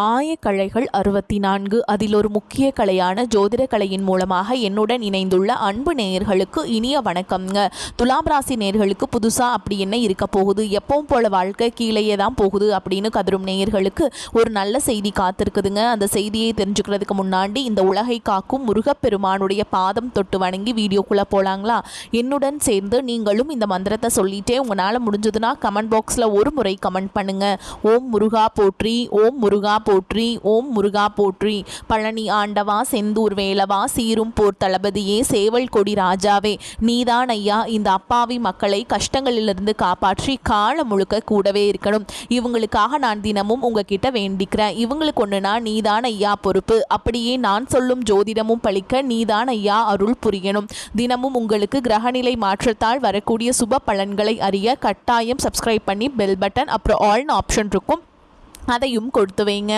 ஆயக்கலைகள் 64 அதில் ஒரு முக்கிய கலையான ஜோதிட கலையின் மூலமாக என்னுடன் இணைந்துள்ள அன்பு நேயர்களுக்கு இனிய வணக்கம்ங்க. துலாம் ராசி நேயர்களுக்கு புதுசாக அப்படி என்ன இருக்க போகுது, எப்பவும் போல வாழ்க்கை கீழேயே தான் போகுது அப்படின்னு கதரும் நேயர்களுக்கு ஒரு நல்ல செய்தி காத்திருக்குதுங்க. அந்த செய்தியை தெரிஞ்சுக்கிறதுக்கு முன்னாடி இந்த உலகை காக்கும் முருகப்பெருமானுடைய பாதம் தொட்டு வணங்கி வீடியோக்குள்ளே போகலாங்களா? என்னுடன் சேர்ந்து நீங்களும் இந்த மந்திரத்தை சொல்லிட்டே உங்களால் முடிஞ்சதுன்னா கமெண்ட் பாக்ஸில் ஒரு முறை கமெண்ட் பண்ணுங்க. ஓம் முருகா போற்றி, ஓம் முருகா போற்றி, ஓம் முருகா போற்றி. பழனி ஆண்டவா, செந்தூர் வேலவா, சீரும் போர் தளபதியே, சேவல் கொடி ராஜாவே, நீதான் ஐயா இந்த அப்பாவி மக்களை கஷ்டங்களிலிருந்து காப்பாற்றி காலம் முழுக்க கூடவே இருக்கணும். இவங்களுக்காக நான் தினமும் உங்ககிட்ட வேண்டிக்கிறேன். இவங்களுக்கு ஒன்றுனா நீதான் ஐயா பொறுப்பு. அப்படியே நான் சொல்லும் ஜோதிடமும் பழிக்க நீதான் ஐயா அருள் புரியணும். தினமும் உங்களுக்கு கிரகநிலை மாற்றத்தால் வரக்கூடிய சுப பலன்களை அறிய கட்டாயம் சப்ஸ்கிரைப் பண்ணி பெல் பட்டன் அப்புறம் ஆல்னு ஆப்ஷன் இருக்கும், அதையும் கொடுத்து வைங்க.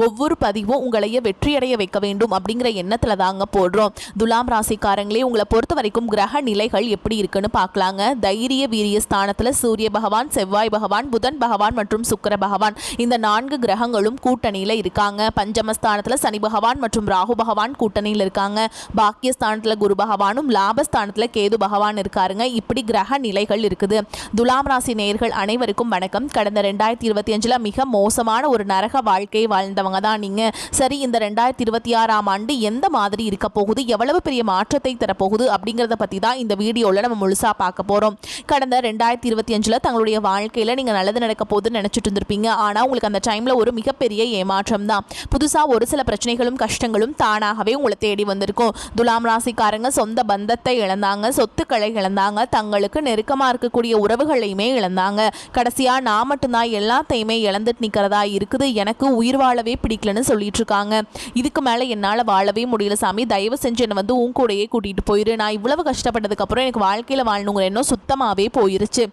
ஒவ்வொரு பதிவும் உங்களைய வெற்றியடைய வைக்க வேண்டும் அப்படிங்கிற எண்ணத்தில் தாங்க போடுறோம். துலாம் ராசிக்காரங்களே, உங்களை பொறுத்த வரைக்கும் கிரக நிலைகள் எப்படி இருக்குன்னு பார்க்கலாங்க. தைரிய வீரிய ஸ்தானத்தில் சூரிய பகவான், செவ்வாய் பகவான், புதன் பகவான் மற்றும் சுக்கிர பகவான் இந்த 4 கிரகங்களும் கூட்டணியில் இருக்காங்க. பஞ்சமஸ்தானத்தில் சனி பகவான் மற்றும் ராகு பகவான் கூட்டணியில் இருக்காங்க. பாக்கியஸ்தானத்தில் குரு பகவானும் லாபஸ்தானத்தில் கேது பகவான் இருக்காருங்க. இப்படி கிரக நிலைகள் இருக்குது. துலாம் ராசி நேயர்கள் அனைவருக்கும் வணக்கம். கடந்த 2025 மிக மோசமாக ஒரு நரக வாழ்க்கையை வாழ்ந்தவங்க தான் நீங்க. சரி, இந்த 2026ஆம் ஆண்டு எந்த மாதிரி இருக்க போகுது, எவ்வளவு பெரிய மாற்றத்தை தரப்போகுது அப்படிங்கிறத பற்றி தான் இந்த வீடியோவில் நம்ம முழுசாக பார்க்க போகிறோம். கடந்த 2025 தங்களுடைய வாழ்க்கையில் நீங்கள் நல்லது நடக்க போகுதுன்னு நினச்சிட்டு இருந்திருப்பீங்க. ஆனால் உங்களுக்கு அந்த டைமில் ஒரு மிகப்பெரிய ஏமாற்றம் தான். புதுசாக ஒரு சில பிரச்சனைகளும் கஷ்டங்களும் தானாகவே உங்களை தேடி வந்திருக்கும். துலாம் ராசிக்காரங்க சொந்த பந்தத்தை இழந்தாங்க, சொத்துக்களை இழந்தாங்க, தங்களுக்கு நெருக்கமாக இருக்கக்கூடிய உறவுகளையுமே இழந்தாங்க. கடைசியாக நான் மட்டும்தான் எல்லாத்தையுமே இழந்துட்டு நிற்கிறதா இருக்குது, எனக்கு உயிர் வாழவே பிடிக்கலன்னு சொல்லிட்டு இருக்காங்க. இதுக்கு மேலே என்னால் வாழவே முடியல சாமி, தயவு செஞ்சு என்னை வந்து உன் கூடையே கூட்டிகிட்டு போயிரு. நான் இவ்வளவு கஷ்டப்பட்டதுக்கப்புறம் எனக்கு வாழ்க்கையில் வாழணுங்கிற எண்ணம் சுத்தமாகவே போயிருச்சு.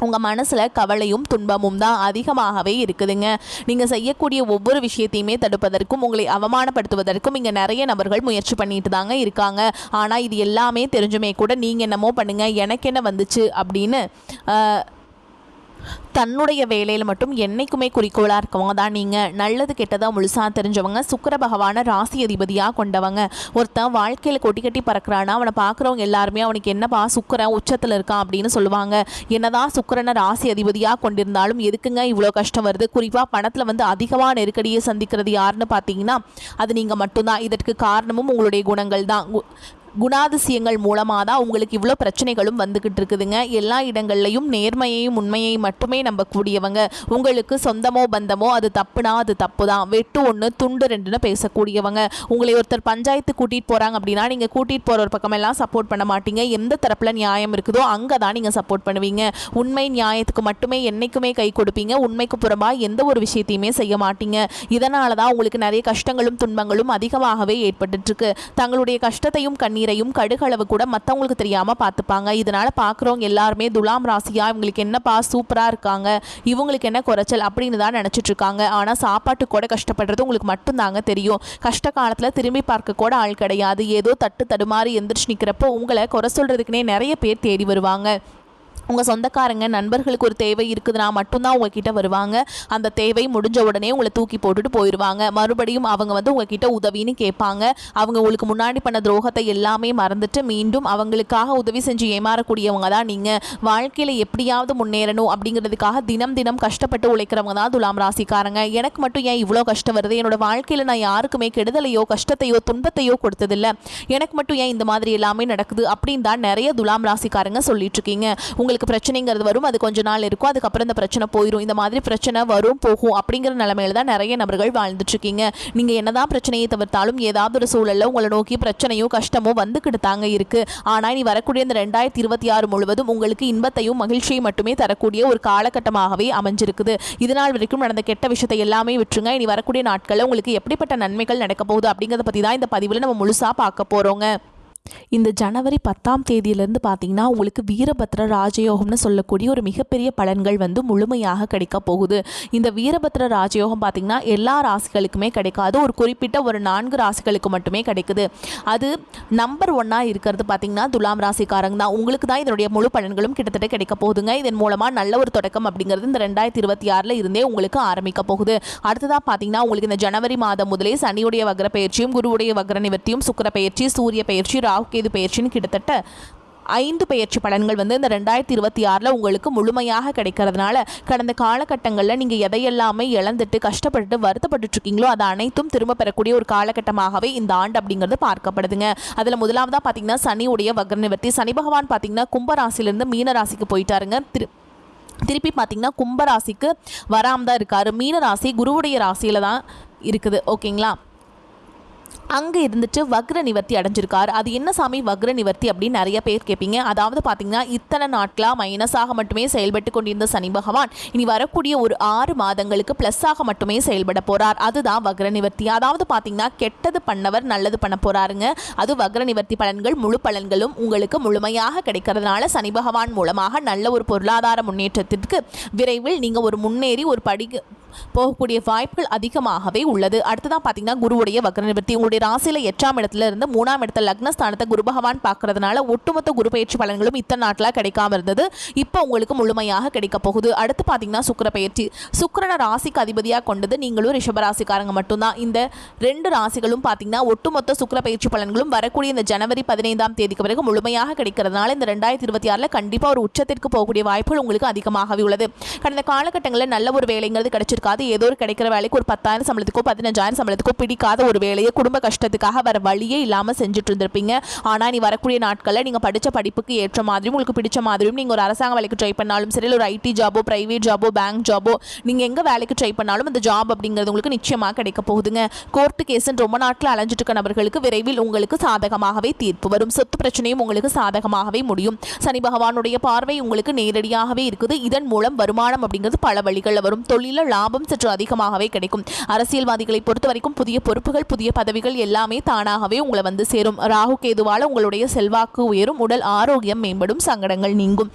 உங்கள் மனசில் கவலையும் துன்பமும் தான் அதிகமாகவே இருக்குதுங்க. நீங்கள் செய்யக்கூடிய ஒவ்வொரு விஷயத்தையுமே தடுப்பதற்கும் உங்களை அவமானப்படுத்துவதற்கும் இங்கே நிறைய நபர்கள் முயற்சி பண்ணிட்டு தாங்க இருக்காங்க. ஆனால் இது எல்லாமே தெரிஞ்சுமே கூட நீங்கள் என்னமோ பண்ணுங்கள், எனக்கு என்ன வந்துச்சு அப்படின்னு தன்னுடைய வேலையில் மட்டும் என்னைக்குமே குறிக்கோளாக இருக்கவங்க தான் நீங்கள். நல்லது கெட்டதாக முழுசாக தெரிஞ்சவங்க. சுக்கிர பகவானை ராசி அதிபதியாக கொண்டவங்க. ஒருத்தன் வாழ்க்கையில் கொட்டி கட்டி பறக்கிறான்னா அவனை பார்க்குறவங்க எல்லாருமே அவனுக்கு என்னப்பா சுக்கிரன் உச்சத்தில் இருக்கான் அப்படின்னு சொல்லுவாங்க. என்னதான் சுக்கிரனை ராசி அதிபதியாக கொண்டிருந்தாலும் எதுக்குங்க இவ்வளோ கஷ்டம் வருது? குறிப்பாக பணத்தில் வந்து அதிகமாக நெருக்கடியை சந்திக்கிறது யாருன்னு பார்த்தீங்கன்னா அது நீங்கள் மட்டும்தான். இதற்கு காரணமும் உங்களுடைய குணங்கள் தான். குணாதிசயங்கள் மூலமாக தான் உங்களுக்கு இவ்வளோ பிரச்சனைகளும் வந்துக்கிட்டு இருக்குதுங்க. எல்லா இடங்கள்லையும் நேர்மையையும் உண்மையையும் மட்டுமே நம்பக்கூடியவங்க. உங்களுக்கு சொந்தமோ பந்தமோ அது தப்புனா அது தப்பு தான், வெட்டு 1 துண்டு 2ன்னு பேசக்கூடியவங்க. உங்களை ஒருத்தர் பஞ்சாயத்து கூட்டிகிட்டு போகிறாங்க அப்படின்னா நீங்கள் கூட்டிகிட்டு போகிற ஒரு பக்கமெல்லாம் சப்போர்ட் பண்ண மாட்டீங்க. எந்த தரப்பில் நியாயம் இருக்குதோ அங்கே தான் நீங்கள் சப்போர்ட் பண்ணுவீங்க. உண்மை நியாயத்துக்கு மட்டுமே என்றைக்குமே கை கொடுப்பீங்க. உண்மைக்கு புறமாக எந்த ஒரு விஷயத்தையுமே செய்ய மாட்டீங்க. இதனால தான் உங்களுக்கு நிறைய கஷ்டங்களும் துன்பங்களும் அதிகமாகவே ஏற்பட்டுருக்கு. தங்களுடைய கஷ்டத்தையும் கண்ணீரையும் கடுகளவு கூட மற்றவங்களுக்கு தெரியாமல் பார்த்துப்பாங்க. இதனால் பார்க்குறவங்க எல்லாருமே துலாம் ராசியா இவங்களுக்கு என்னப்பா சூப்பராக இருக்காங்க, இவங்களுக்கு என்ன குறைச்சல் அப்படின்னு தான் நினச்சிட்டு இருக்காங்க. ஆனால் சாப்பாட்டு கூட கஷ்டப்படுறது உங்களுக்கு மட்டும்தாங்க தெரியும். கஷ்ட காலத்தில் திரும்பி பார்க்க கூட ஆள் கிடையாது. ஏதோ தட்டு தடுமாறி எந்திரிச்சு நிற்கிறப்போ உங்களை குறை சொல்கிறதுக்குனே நிறைய பேர் தேடி வருவாங்க. உங்கள் சொந்தக்காரங்க நண்பர்களுக்கு ஒரு தேவை இருக்குதுன்னா மட்டும்தான் உங்ககிட்ட வருவாங்க. அந்த தேவை முடிஞ்ச உடனே உங்களை தூக்கி போட்டுட்டு போயிடுவாங்க. மறுபடியும் அவங்க வந்து உங்ககிட்ட உதவின்னு கேட்பாங்க. அவங்க உங்களுக்கு முன்னாடி பண்ண துரோகத்தை எல்லாமே மறந்துட்டு மீண்டும் அவங்களுக்காக உதவி செஞ்சு ஏமாறக்கூடியவங்க தான் நீங்கள். வாழ்க்கையில் எப்படியாவது முன்னேறணும் அப்படிங்கிறதுக்காக தினம் தினம் கஷ்டப்பட்டு உழைக்கிறவங்க தான் துலாம் ராசிக்காரங்க. எனக்கு மட்டும் ஏன் இவ்வளோ கஷ்டம் வருது, என்னோட வாழ்க்கையில் நான் யாருக்குமே கெடுதலையோ கஷ்டத்தையோ துன்பத்தையோ கொடுத்ததில்லை, எனக்கு மட்டும் ஏன் இந்த மாதிரி எல்லாமே நடக்குது அப்படின்னு தான் நிறைய துலாம் ராசிக்காரங்க சொல்லிட்டு இருக்கீங்க. உங்களுக்கு பிரச்சனைங்கிறது வரும், அது கொஞ்ச நாள் இருக்கும், அதுக்கப்புறம் இந்த பிரச்சனை போயிடும். இந்த மாதிரி பிரச்சனை வரும் போகும் அப்படிங்கிற நிலைமையில தான் நிறைய நபர்கள் வாழ்ந்துட்டு இருக்கீங்க. நீங்க என்னதான் பிரச்சனையை தவிர்த்தாலும் ஏதாவது ஒரு சூழல்ல உங்களை நோக்கி பிரச்சனையோ கஷ்டமோ வந்துக்கிட்டு தாங்க இருக்கு. ஆனா நீ வரக்கூடிய இந்த 2026 முழுவதும் உங்களுக்கு இன்பத்தையும் மகிழ்ச்சியை மட்டுமே தரக்கூடிய ஒரு காலகட்டமாகவே அமைஞ்சிருக்குது. இதனால் வரைக்கும் நடந்த கெட்ட விஷயத்தை எல்லாமே விட்டுருங்க. இனி வரக்கூடிய நாட்களில் உங்களுக்கு எப்படிப்பட்ட நன்மைகள் நடக்க போகுது அப்படிங்கிறத பத்தி தான் இந்த பதிவில் நம்ம முழுசா பார்க்க போறோங்க. இந்த ஜனவரி 10ஆம் தேதியிலேருந்து பார்த்தீங்கன்னா உங்களுக்கு வீரபத்ர ராஜயோகம்னு சொல்லக்கூடிய ஒரு மிகப்பெரிய பலன்கள் வந்து முழுமையாக கிடைக்க போகுது. இந்த வீரபத்ர ராஜயோகம் பார்த்தீங்கன்னா எல்லா ராசிகளுக்குமே கிடைக்காது, ஒரு குறிப்பிட்ட ஒரு 4 ராசிகளுக்கு மட்டுமே கிடைக்குது. அது நம்பர் 1ஆக இருக்கிறது பார்த்தீங்கன்னா துலாம் ராசிக்காரங்க தான். உங்களுக்கு தான் இதனுடைய முழு பலன்களும் கிட்டத்தட்ட கிடைக்க போகுதுங்க. இதன் மூலமாக நல்ல ஒரு தொடக்கம் அப்படிங்கிறது இந்த 2026 இருந்தே உங்களுக்கு ஆரம்பிக்க போகுது. அடுத்ததாக பார்த்தீங்கன்னா உங்களுக்கு இந்த ஜனவரி மாதம் முதலே சனியுடைய வக்ர பயிற்சியும் குருவுடைய வக்ர நிவர்த்தியும் சுக்கிர பயிற்சி சூரிய பயிற்சி ராகு கேது பயிற்சின்னு கிட்டத்தட்ட 5 பயிற்சி பலன்கள் வந்து இந்த 2026 உங்களுக்கு முழுமையாக கிடைக்கிறதுனால கடந்த காலகட்டங்களில் நீங்கள் எதையெல்லாமே இழந்துட்டு கஷ்டப்பட்டு வருத்தப்பட்டு இருக்கீங்களோ அதை அனைத்தும் திரும்ப பெறக்கூடிய ஒரு காலகட்டமாகவே இந்த ஆண்டு அப்படிங்கிறது பார்க்கப்படுதுங்க. அதில் முதலாவதாக பார்த்தீங்கன்னா சனியுடைய வக்ர நிவர்த்தி. சனி பகவான் பார்த்தீங்கன்னா கும்பராசிலிருந்து மீன ராசிக்கு போயிட்டாருங்க. திருப்பி பார்த்தீங்கன்னா கும்பராசிக்கு வராமல் தான் இருக்காரு. மீன ராசி குருவுடைய ராசியில் தான் இருக்குது. ஓகேங்களா, அங்கே இருந்துட்டு வக்ர நிவர்த்தி அடைஞ்சிருக்கார். அது என்ன சாமி வக்ர நிவர்த்தி அப்படின்னு நிறைய பேர் கேட்பீங்க. அதாவது பார்த்தீங்கன்னா இத்தனை நாட்களாக மைனஸாக மட்டுமே செயல்பட்டு கொண்டிருந்த சனி பகவான் இனி வரக்கூடிய ஒரு 6 மாதங்களுக்கு ப்ளஸ்ஸாக மட்டுமே செயல்பட போகிறார். அதுதான் வக்ர நிவர்த்தி. அதாவது பார்த்தீங்கன்னா கெட்டது பண்ணவர் நல்லது பண்ண போகிறாருங்க. அது வக்ர நிவர்த்தி பலன்கள். முழு பலன்களும் உங்களுக்கு முழுமையாக கிடைக்கிறதுனால சனி பகவான் மூலமாக நல்ல ஒரு பொருளாதார முன்னேற்றத்திற்கு விரைவில் நீங்கள் ஒரு முன்னேறி ஒரு படி போகக்கூடிய வாய்ப்புகள் அதிகமாகவே உள்ளது. அடுத்ததான் பார்த்தீங்கன்னா குருவுடைய வக்ர நிவர்த்தி. உங்களுடைய ராசியில் 8ஆம் இடத்துல இருந்து 3ஆம் இடத்துல லக்னஸ்தானத்தை குரு பகவான் பார்க்கறதுனால ஒட்டுமொத்த குரு பயிற்சி பலன்களும் இத்தனை நாட்களாக கிடைக்காம இருந்தது, இப்போ உங்களுக்கு முழுமையாக கிடைக்க போகுது. அடுத்து பார்த்தீங்கன்னா சுக்கிர பயிற்சி. சுக்கிரனை ராசிக்கு அதிபதியாக கொண்டது நீங்களும் ரிஷபராசிக்காரங்க மட்டும்தான். இந்த 2 ராசிகளும் பார்த்தீங்கன்னா ஒட்டுமொத்த சுக்கிர பயிற்சி பலன்களும் வரக்கூடிய இந்த ஜனவரி 15ஆம் தேதிக்கு பிறகு முழுமையாக கிடைக்கிறதுனால இந்த 2026 கண்டிப்பாக ஒரு உச்சத்திற்கு போகக்கூடிய வாய்ப்புகள் உங்களுக்கு அதிகமாகவே உள்ளது. கடந்த காலகட்டங்களில் நல்ல ஒரு வேலைங்கிறது கிடைச்சிருக்கு. ஏதோ ஒரு கிடைக்கிற வேலைக்கு ஒரு 10,000 சம்பளத்துக்கோ 15,000 சம்பளத்துக்கோ பிடிக்காத ஒரு வேலையை குடும்ப கஷ்டத்துக்காக வர வழியே இல்லாமல் செஞ்சுட்டு இருந்திருப்பீங்க. ஆனால் நீ வரக்கூடிய நாட்களில் நீங்கள் படித்த படிப்புக்கு ஏற்ற மாதிரியும் உங்களுக்கு பிடிச்ச மாதிரியும் நீங்கள் ஒரு அரசாங்க வேலைக்கு ட்ரை பண்ணாலும் சரி, ஒரு ஐடி ஜாபோ பிரைவேட் ஜாபோ பேங்க் ஜாபோ நீங்கள் எங்கே வேலைக்கு ட்ரை பண்ணாலும் அந்த ஜாப் அப்படிங்கிறது உங்களுக்கு நிச்சயமாக கிடைக்க போகுதுங்க. கோர்ட்டு கேஸுன்னு ரொம்ப நாட்கள் அலைஞ்சிட்டு இருக்க நபர்களுக்கு விரைவில் உங்களுக்கு சாதகமாகவே தீர்ப்பு வரும். சொத்து பிரச்சனையும் உங்களுக்கு சாதகமாகவே முடியும். சனி பகவானுடைய பார்வை உங்களுக்கு நேரடியாகவே இருக்குது. இதன் மூலம் வருமானம் அப்படிங்கிறது பல வழிகளில் வரும். தொழில லாபம் சற்று அதிகமாகவே கிடைக்கும். அரசியல்வாதிகளை பொறுத்த வரைக்கும் புதிய பொறுப்புகள் புதிய பதவிகள் எல்லாமே தானாகவே உங்களை வந்து சேரும். ராகு கேதுவால உங்களுடைய செல்வாக்கு உயரும், உடல் ஆரோக்கியம் மேம்படும், சங்கடங்கள் நீங்கும்.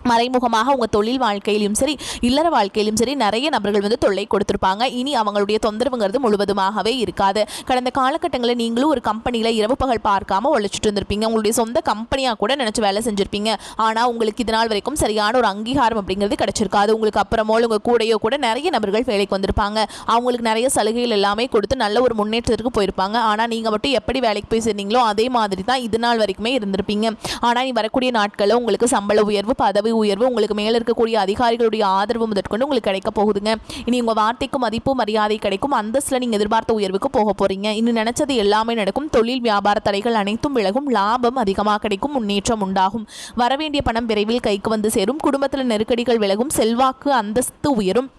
மறைமுகமாக உங்கள் தொழில் வாழ்க்கையிலும் சரி இல்லற வாழ்க்கையிலும் சரி நிறைய நபர்கள் வந்து தொல்லை கொடுத்துருப்பாங்க. இனி அவங்களுடைய தொந்தரவுங்கிறது முழுவதுமாகவே இருக்காது. கடந்த காலகட்டங்களில் நீங்களும் ஒரு கம்பெனியில் இரவு பகல் பார்க்காம உழைச்சிட்டு இருந்திருப்பீங்க. உங்களுடைய சொந்த கம்பெனியாக கூட நினச்சி வேலை செஞ்சுருப்பீங்க. ஆனால் உங்களுக்கு இதனால் வரைக்கும் சரியான ஒரு அங்கீகாரம் அப்படிங்கிறது கிடைச்சிருக்காது. உங்களுக்கு அப்புறமோ உங்கள் கூடையோ கூட நிறைய நபர்கள் வேலைக்கு வந்திருப்பாங்க. அவங்களுக்கு நிறைய சலுகைகள் எல்லாமே கொடுத்து நல்ல ஒரு முன்னேற்றத்திற்கு போயிருப்பாங்க. ஆனால் நீங்கள் மட்டும் எப்படி வேலைக்கு போய் சேர்ந்தீங்களோ அதே மாதிரி தான் இது நாள் வரைக்குமே இருந்திருப்பீங்க. ஆனால் நீ வரக்கூடிய நாட்களில் உங்களுக்கு சம்பள உயர்வு பதவி உயர்வு உங்களுக்கு மேலே இருக்கக்கூடிய அதிகாரிகளுடைய ஆதரவு முதற்கொண்டு உங்களுக்கு கிடைக்க போகுதுங்க. இனி உங்கள் வார்த்தைக்கு மதிப்பு மரியாதை கிடைக்கும். அந்தஸ்தில் நீங்கள் எதிர்பார்த்த உயர்வுக்கு போக போகிறீங்க. இன்னும் நினைச்சது எல்லாமே நடக்கும். தொழில் வியாபார தடைகள் அனைத்தும் விலகும். லாபம் அதிகமாக கிடைக்கும். முன்னேற்றம் உண்டாகும். வரவேண்டிய பணம் விரைவில் கைக்கு வந்து சேரும். குடும்பத்தில் நெருக்கடிகள் விலகும். செல்வாக்கு அந்தஸ்து உயரும்.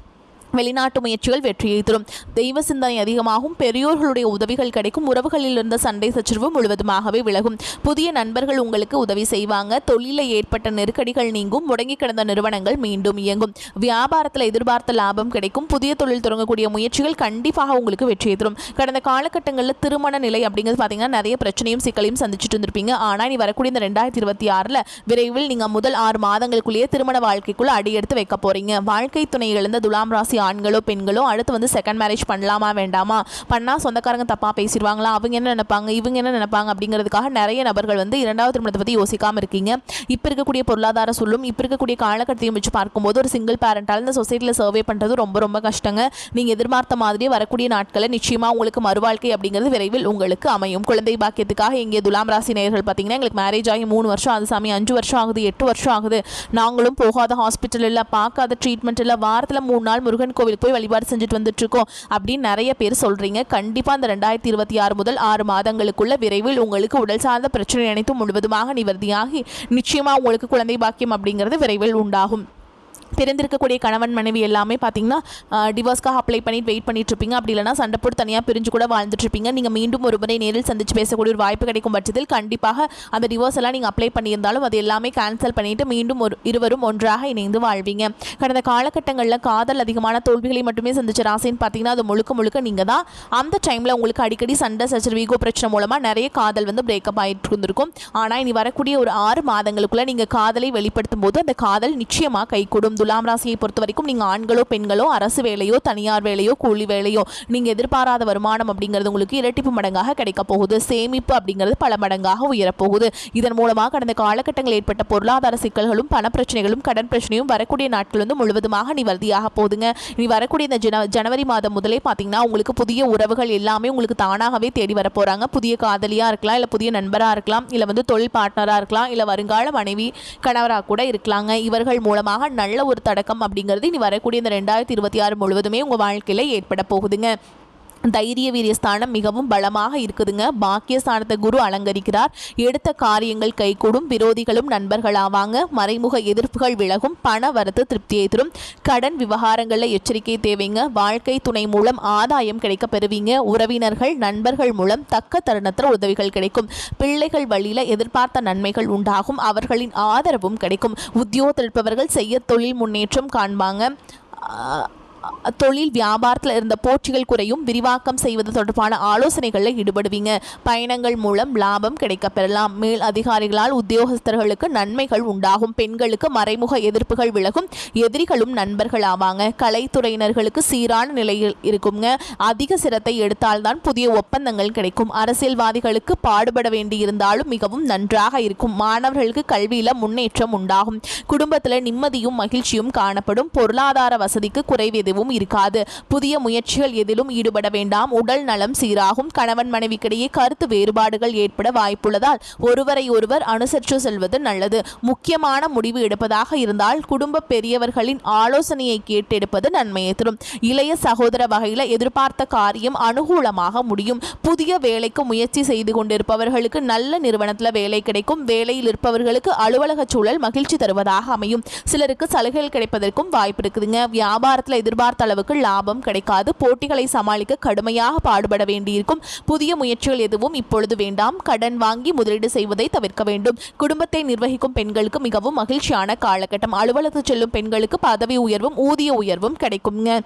வெளிநாட்டு முயற்சிகள் வெற்றியை தரும். தெய்வ சிந்தனை அதிகமாகும். பெரியோர்களுடைய உதவிகள் கிடைக்கும். உறவுகளில் இருந்த சண்டை சச்சரவு முழுவதுமாகவே விலகும். புதிய நண்பர்கள் உங்களுக்கு உதவி செய்வாங்க. தொழிலில் ஏற்பட்ட நெருக்கடிகள் நீங்கும். முடங்கி கிடந்த நிறுவனங்கள் மீண்டும் இயங்கும். வியாபாரத்தில் எதிர்பார்த்த லாபம் கிடைக்கும். புதிய தொழில் தொடங்கக்கூடிய முயற்சிகள் கண்டிப்பாக உங்களுக்கு வெற்றியை தரும். கடந்த காலகட்டங்களில் திருமண நிலை அப்படிங்கிறது பார்த்தீங்கன்னா நிறைய பிரச்சனையும் சிக்கலையும் சந்திச்சுட்டு இருந்திருப்பீங்க. ஆனால் நீ வரக்கூடிய இந்த 2026 விரைவில் நீங்கள் முதல் 6 மாதங்களுக்குள்ளேயே திருமண வாழ்க்கைக்குள்ள அடி எடுத்து வைக்க போறீங்க. வாழ்க்கை துணை இழந்த துலாம் ராசி ஆண்களோ பெண்களோ அடுத்து வந்து செகண்ட் மேரேஜ் பண்ணலாமா வேண்டாமா, பண்ணால் சொந்தக்காரங்க தப்பாக பேசிடுவாங்களா, அவங்க என்ன நினைப்பாங்க இவங்க என்ன நினைப்பாங்க அப்படிங்கிறதுக்காக நிறைய நபர்கள் வந்து 2வது திருமணத்தை பற்றி யோசிக்காமல் இருக்கீங்க. இப்போ இருக்கக்கூடிய பொருளாதார சொல்லும் இப்போ இருக்கக்கூடிய காலகட்டத்தையும் வச்சு பார்க்கும்போது ஒரு சிங்கிள் பேரண்டால் இந்த சொசைட்டியில் சர்வே பண்ணுறது ரொம்ப ரொம்ப கஷ்டங்க. நீங்கள் எதிர்பார்த்த மாதிரியே வரக்கூடிய நாட்களில் நிச்சயமாக உங்களுக்கு மறுவாழ்க்கை அப்படிங்கிறது விரைவில் உங்களுக்கு அமையும். குழந்தை பாக்கியத்துக்காக இங்கே துலாம் ராசி நேயர்கள் பார்த்தீங்கன்னா எங்களுக்கு மேரேஜ் ஆகி 3 வருஷம் ஆகுது சாமி, 5 வருஷம் ஆகுது, 8 வருஷம் ஆகுது, நாங்களும் போகாத ஹாஸ்பிட்டல் இல்லை, பார்க்காத ட்ரீட்மெண்ட் இல்லை, வாரத்தில் 3 நாள் முருகன் கோவிலுக்கு போய் வழிபாடு செஞ்சுட்டு வந்துட்டு இருக்கோம் அப்படின்னு நிறைய பேர் சொல்றீங்க. கண்டிப்பா இந்த 2026 முதல் 6 மாதங்களுக்குள்ள விரைவில் உங்களுக்கு உடல் சார்ந்த பிரச்சனை அனைத்தும் முழுவதுமாக நிவர்த்தியாகி நிச்சயமா உங்களுக்கு குழந்தை பாக்கியம் அப்படிங்கிறது விரைவில் உண்டாகும். பிரிந்திருக்கக்கூடிய கணவன் மனைவி எல்லாமே பார்த்தீங்கன்னா டிவோர்ஸ்க்காக அப்ளை பண்ணிட்டு வெயிட் பண்ணிட்டு இருப்பீங்க. அப்படி இல்லைனா சண்டை போட்டு தனியாக பிரிஞ்சு கூட வாழ்ந்துட்டு இருப்பீங்க. நீங்கள் மீண்டும் ஒரு முறை நேரில் சந்திச்சு பேசக்கூடிய ஒரு வாய்ப்பு கிடைக்கும் பட்சத்தில் கண்டிப்பாக அந்த டிவோர்ஸ் எல்லாம் நீங்கள் அப்ளை பண்ணியிருந்தாலும் அது எல்லாமே கேன்சல் பண்ணிட்டு மீண்டும் இருவரும் ஒன்றாக இணைந்து வாழ்வீங்க. கடந்த காலகட்டங்களில் காதல் அதிகமான தோல்விகளை மட்டுமே சந்திச்ச ராசின்னு பார்த்தீங்கன்னா அது முழுக்க நீங்கள் தான். அந்த டைமில் உங்களுக்கு அடிக்கடி சண்டை சச்சரவு ஈகோ பிரச்சனை மூலமாக நிறைய காதல் வந்து பிரேக்கப் ஆகிட்டு இருந்திருக்கும். ஆனால் இனி வரக்கூடிய ஒரு 6 மாதங்களுக்குள்ள நீங்கள் காதலை வெளிப்படுத்தும் போது அந்த காதல் நிச்சயமாக கைகூடும். துலாம் ராசியை பொறுத்த வரைக்கும் நீங்கள் ஆண்களோ பெண்களோ அரசு வேலையோ தனியார் வேலையோ கூலி வேலையோ நீங்கள் எதிர்பாராத வருமானம் அப்படிங்கிறது உங்களுக்கு இரட்டிப்பு மடங்காக கிடைக்க போகுது. சேமிப்பு அப்படிங்கிறது பல மடங்காக உயரப்போகுது. இதன் மூலமாக கடந்த காலகட்டங்களில் ஏற்பட்ட பொருளாதார சிக்கல்களும் பணப்பிரச்சனைகளும் கடன் பிரச்சனையும் வரக்கூடிய நாட்கள் வந்து முழுவதுமாக நிவர்த்தியாக போகுதுங்க. இனி வரக்கூடிய இந்த ஜனவரி மாதம் முதலே பார்த்தீங்கன்னா உங்களுக்கு புதிய உறவுகள் எல்லாமே உங்களுக்கு தானாகவே தேடி வர போகிறாங்க. புதிய காதலியாக இருக்கலாம், இல்லை புதிய நண்பராக இருக்கலாம், இல்லை வந்து தொழில் பார்ட்னராக இருக்கலாம், இல்லை வருங்கால மனைவி கணவராக கூட இருக்கலாங்க. இவர்கள் மூலமாக நல்ல ஒரு தடக்கம் அப்படிங்கிறது இனி வரக்கூடிய இந்த 2026 முழுவதுமே உங்கள் வாழ்க்கையில் ஏற்பட போகுதுங்க. தைரிய வீரிய ஸ்தானம் மிகவும் பலமாக இருக்குதுங்க. பாக்கியஸ்தானத்தை குரு அலங்கரிக்கிறார். எடுத்த காரியங்கள் கைகூடும். விரோதிகளும் நண்பர்களாவாங்க. மறைமுக எதிர்ப்புகள் விலகும். பண வரத்து திருப்தியை தரும். கடன் விவகாரங்களில் எச்சரிக்கை தேவைங்க. வாழ்க்கை துணை மூலம் ஆதாயம் கிடைக்க பெறுவீங்க. உறவினர்கள் நண்பர்கள் மூலம் தக்க தருணத்தில் உதவிகள் கிடைக்கும். பிள்ளைகள் வழியில் எதிர்பார்த்த நன்மைகள் உண்டாகும். அவர்களின் ஆதரவும் கிடைக்கும். உத்தியோகத்தில் இருப்பவர்கள் செய்ய தொழில் முன்னேற்றம் காண்பாங்க. தொழில் வியாபாரத்தில் இருந்த போட்டிகள் குறையும். விரிவாக்கம் செய்வது தொடர்பான ஆலோசனைகளில் ஈடுபடுவீங்க. பயணங்கள் மூலம் லாபம் கிடைக்க பெறலாம். மேல் அதிகாரிகளால் உத்தியோகஸ்தர்களுக்கு நன்மைகள் உண்டாகும். பெண்களுக்கு மறைமுக எதிர்ப்புகள் விலகும். எதிரிகளும் நண்பர்கள் ஆவாங்க. கலைத்துறையினர்களுக்கு சீரான நிலையில் இருக்குங்க. அதிக சிரத்தை எடுத்தால்தான் புதிய ஒப்பந்தங்கள் கிடைக்கும். அரசியல்வாதிகளுக்கு பாடுபட வேண்டியிருந்தாலும் மிகவும் நன்றாக இருக்கும். மாணவர்களுக்கு கல்வியில முன்னேற்றம் உண்டாகும். குடும்பத்தில் நிம்மதியும் மகிழ்ச்சியும் காணப்படும். பொருளாதார வசதிக்கு குறைவு இருக்காது. புதிய முயற்சிகள் எதிலும் ஈடுபட வேண்டாம். உடல் நலம் சீராகும். கணவன் மனைவிக்கிடையே கருத்து வேறுபாடுகள் ஏற்பட வாய்ப்புள்ளதால் ஒருவரை ஒருவர் அனுசரித்து செல்வது நல்லது. முக்கியமான முடிவு எடுப்பதாக இருந்தால் குடும்ப பெரியவர்களின் ஆலோசனையை கேட்டெடுப்பது நன்மையை தரும். இளைய சகோதர வகையில் எதிர்பார்த்த காரியம் அனுகூலமாக முடியும். புதிய வேலைக்கு முயற்சி செய்து கொண்டிருப்பவர்களுக்கு நல்ல நிறுவனத்தில் வேலை கிடைக்கும். வேலையில் இருப்பவர்களுக்கு அலுவலக சூழல் மகிழ்ச்சி தருவதாக அமையும். சிலருக்கு சலுகைகள் கிடைப்பதற்கும் வாய்ப்பு இருக்குதுங்க. வியாபாரத்தில் எதிர்பார்த்த அளவுக்கு லாபம் கிடைக்காது. போட்டிகளை சமாளிக்க கடுமையாக பாடுபட வேண்டியிருக்கும். புதிய முயற்சிகள் எதுவும் இப்பொழுது வேண்டாம். கடன் வாங்கி முதலீடு செய்வதை தவிர்க்க வேண்டும். குடும்பத்தை நிர்வகிக்கும் பெண்களுக்கு மிகவும் மகிழ்ச்சியான காலகட்டம். அலுவலகத்தில் செல்லும் பெண்களுக்கு பதவி உயர்வும் ஊதிய உயர்வும் கிடைக்குங்க.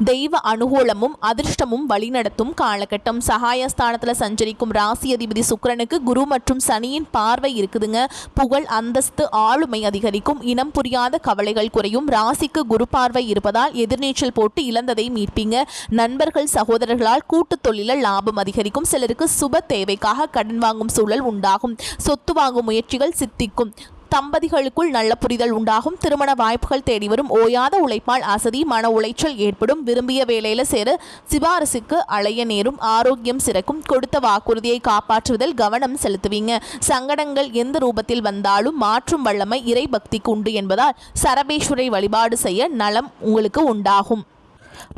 தெய்வ அனுகூலமும் அதிர்ஷ்டமும் வழிநடத்தும் காலகட்டம். சகாயஸ்தானத்தில் சஞ்சரிக்கும் ராசி அதிபதி சுக்கிரனுக்கு குரு மற்றும் சனியின் பார்வை இருக்குதுங்க. புகழ் அந்தஸ்து ஆளுமை அதிகரிக்கும். இனம் புரியாத கவலைகள் குறையும். ராசிக்கு குரு பார்வை இருப்பதால் எதிர்நீச்சல் போட்டு இழந்ததை மீட்பீங்க. நண்பர்கள் சகோதரர்களால் கூட்டு தொழிலில் லாபம் அதிகரிக்கும். சிலருக்கு சுப தேவைக்காக கடன் வாங்கும் சூழல் உண்டாகும். சொத்து வாங்கும் முயற்சிகள் சித்திக்கும். தம்பதிகளுக்குள் நல்ல புரிதல் உண்டாகும். திருமண வாய்ப்புகள் தேடி வரும். ஓயாத உழைப்பால் அசதி மன உளைச்சல் ஏற்படும். விரும்பிய வேலையில சேர சிபாரிசுக்கு அலைய நேரும். ஆரோக்கியம் சிறக்கும். கொடுத்த வாக்குறுதியை காப்பாற்றுவதில் கவனம் செலுத்துவீங்க. சங்கடங்கள் எந்த ரூபத்தில் வந்தாலும் மாற்றும் வல்லமை இறை பக்திக்கு உண்டு என்பதால் சரபேஸ்வரை வழிபாடு செய்ய நலம் உங்களுக்கு உண்டாகும்.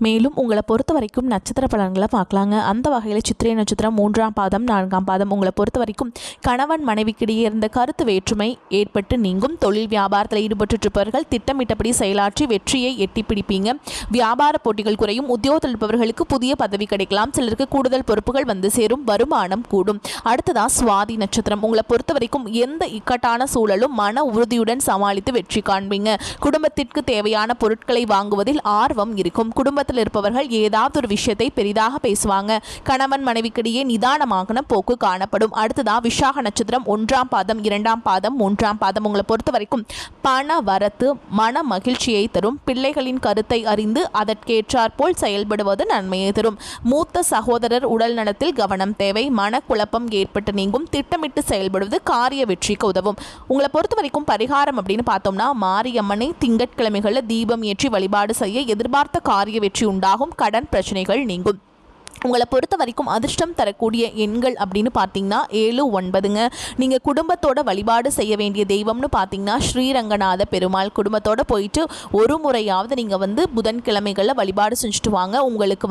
மேலும் உங்களை பொறுத்த வரைக்கும் நட்சத்திர பலன்களை பார்க்கலாங்க. அந்த வகையில் சித்திரை நட்சத்திரம் 3ஆம் பாதம் 4ஆம் பாதம் உங்களை பொறுத்த வரைக்கும் கணவன் மனைவிக்கிடையே இருந்த கருத்து வேற்றுமை ஏற்பட்டு நீங்கும். தொழில் வியாபாரத்தில் ஈடுபட்டு இருப்பவர்கள் திட்டமிட்டபடி செயலாற்றி வெற்றியை எட்டி பிடிப்பீங்க. வியாபார போட்டிகள் குறையும். உத்தியோகத்தில் இருப்பவர்களுக்கு புதிய பதவி கிடைக்கலாம். சிலருக்கு கூடுதல் பொறுப்புகள் வந்து சேரும். வருமானம் கூடும். அடுத்ததான் சுவாதி நட்சத்திரம் உங்களை பொறுத்த வரைக்கும் எந்த இக்கட்டான சூழலும் மன உறுதியுடன் சமாளித்து வெற்றி காண்பீங்க. குடும்பத்திற்கு தேவையான பொருட்களை வாங்குவதில் ஆர்வம் இருக்கும். குடும்பத்தில் இருப்பவர்கள் ஏதாவது ஒரு விஷயத்தை பெரிதாக பேசுவாங்க. கணவன் மனைவிக்கிடையே நிதானமான போக்கு காணப்படும். அடுத்ததா விசாக நட்சத்திரம் 1ஆம் பாதம் 2ஆம் பாதம் 3ஆம் பாதம் உங்களை பொறுத்த வரைக்கும் பண வரத்து மன மகிழ்ச்சியை தரும். பிள்ளைகளின் கருத்தை அறிந்து அதற்கேற்றாற் போல் செயல்படுவது நன்மையை தரும். மூத்த சகோதரர் உடல் நலத்தில் கவனம் தேவை. மனக்குழப்பம் ஏற்பட்டு நீங்கும். திட்டமிட்டு செயல்படுவது காரிய வெற்றிக்கு உதவும். உங்களை பொறுத்த வரைக்கும் பரிகாரம் அப்படின்னு பார்த்தோம்னா மாரியம்மனை திங்கட்கிழமைகளில் தீபம் ஏற்றி வழிபாடு செய்ய எதிர்பார்த்த காரிய வெற்றி உண்டாகும். கடன் பிரச்சனைகள் நீங்கும். உங்களை பொறுத்த வரைக்கும் அதிர்ஷ்டம் தரக்கூடிய எண்கள் அப்படின்னு பார்த்தீங்கன்னா 7, 9ங்க. நீங்கள் குடும்பத்தோட வழிபாடு செய்ய வேண்டிய தெய்வம்னு பார்த்தீங்கன்னா ஸ்ரீரங்கநாத பெருமாள். குடும்பத்தோடு போயிட்டு ஒரு முறையாவது நீங்கள் புதன்கிழமைகளில் வழிபாடு செஞ்சுட்டு வாங்க. உங்களுக்கு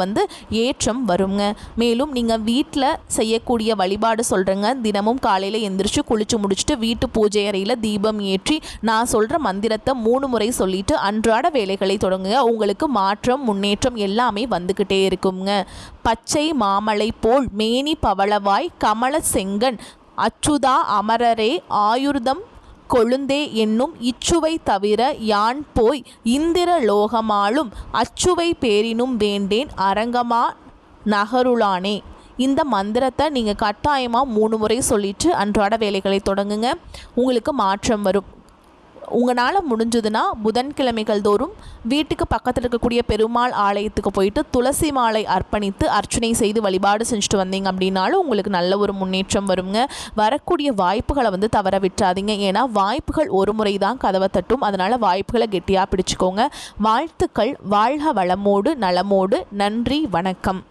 ஏற்றம் வருங்க. மேலும் நீங்கள் வீட்டில் செய்யக்கூடிய வழிபாடு சொல்கிறேங்க. தினமும் காலையில் எந்திரிச்சு குளிச்சு முடிச்சுட்டு வீட்டு பூஜை அறையில் தீபம் ஏற்றி நான் சொல்கிற மந்திரத்தை 3 முறை சொல்லிட்டு அன்றாட வேலைகளை தொடங்குங்க. உங்களுக்கு மாற்றம் முன்னேற்றம் எல்லாமே வந்துக்கிட்டே இருக்குங்க. பச்சை மாமலை போல் மேனி பவளவாய் கமல செங்கன் அச்சுதா அமரரே ஆயுர்தம் கொழுந்தே என்னும் இச்சுவை தவிர யான் போய் இந்திர லோகமாலும் அச்சுவை பேரினும் வேண்டேன் அரங்கமா நகருளானே. இந்த மந்திரத்தை நீங்கள் கட்டாயமாக 3 முறை சொல்லிட்டு அன்றாட வேலைகளை தொடங்குங்க. உங்களுக்கு மாற்றம் வரும். உங்களால் முடிஞ்சதுன்னா புதன்கிழமைகள் தோறும் வீட்டுக்கு பக்கத்தில் இருக்கக்கூடிய பெருமாள் ஆலயத்துக்கு போயிட்டு துளசி மாலை அர்ப்பணித்து அர்ச்சனை செய்து வழிபாடு செஞ்சுட்டு வந்தீங்க அப்படின்னாலும் உங்களுக்கு நல்ல ஒரு முன்னேற்றம் வருங்க. வரக்கூடிய வாய்ப்புகளை தவற விட்டுறாதீங்க. ஏன்னா வாய்ப்புகள் ஒரு முறை தான் கதவை தட்டும். அதனால் வாய்ப்புகளை கெட்டியாக பிடிச்சிக்கோங்க. வாழ்த்துக்கள். வாழ்க வளமோடு நலமோடு. நன்றி, வணக்கம்.